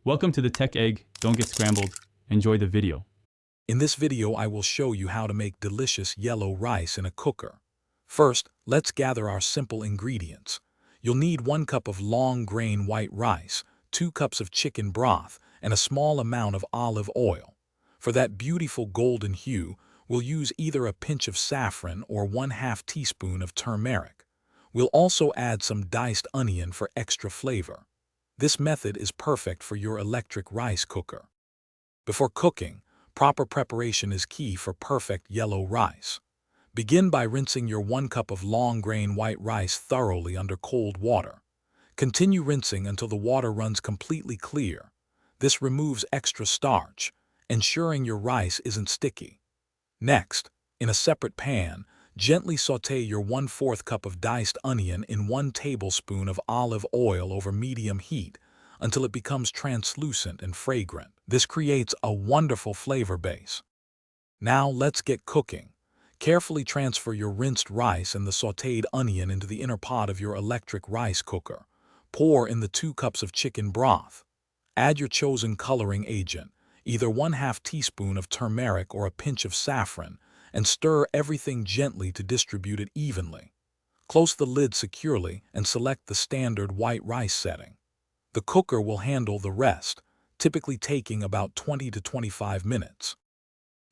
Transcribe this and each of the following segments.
Welcome to the Tech Egg. Don't get scrambled. Enjoy the video. In this video, I will show you how to make delicious yellow rice in a cooker. First, let's gather our simple ingredients. You'll need 1 cup of long-grain white rice, 2 cups of chicken broth, and a small amount of olive oil. For that beautiful golden hue, we'll use either a pinch of saffron or 1/2 teaspoon of turmeric. We'll also add some diced onion for extra flavor. This method is perfect for your electric rice cooker. Before cooking, proper preparation is key for perfect yellow rice. Begin by rinsing your 1 cup of long-grain white rice thoroughly under cold water. Continue rinsing until the water runs completely clear. This removes extra starch, ensuring your rice isn't sticky. Next, in a separate pan, gently sauté your 1/4 cup of diced onion in 1 tablespoon of olive oil over medium heat until it becomes translucent and fragrant. This creates a wonderful flavor base. Now let's get cooking. Carefully transfer your rinsed rice and the sautéed onion into the inner pot of your electric rice cooker. Pour in the 2 cups of chicken broth. Add your chosen coloring agent, either 1/2 teaspoon of turmeric or a pinch of saffron, and stir everything gently to distribute it evenly. Close the lid securely and select the standard white rice setting. The cooker will handle the rest, typically taking about 20 to 25 minutes.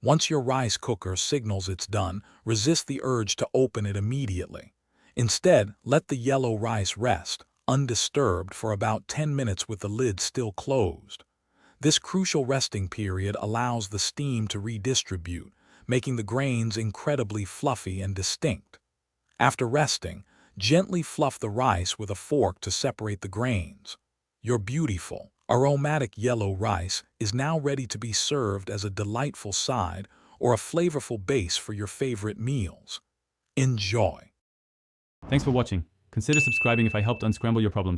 Once your rice cooker signals it's done, resist the urge to open it immediately. Instead, let the yellow rice rest, undisturbed, for about 10 minutes with the lid still closed. This crucial resting period allows the steam to redistribute, making the grains incredibly fluffy and distinct. After resting, gently fluff the rice with a fork to separate the grains. Your beautiful, aromatic yellow rice is now ready to be served as a delightful side or a flavorful base for your favorite meals. Enjoy! Thanks for watching. Consider subscribing if I helped unscramble your problems.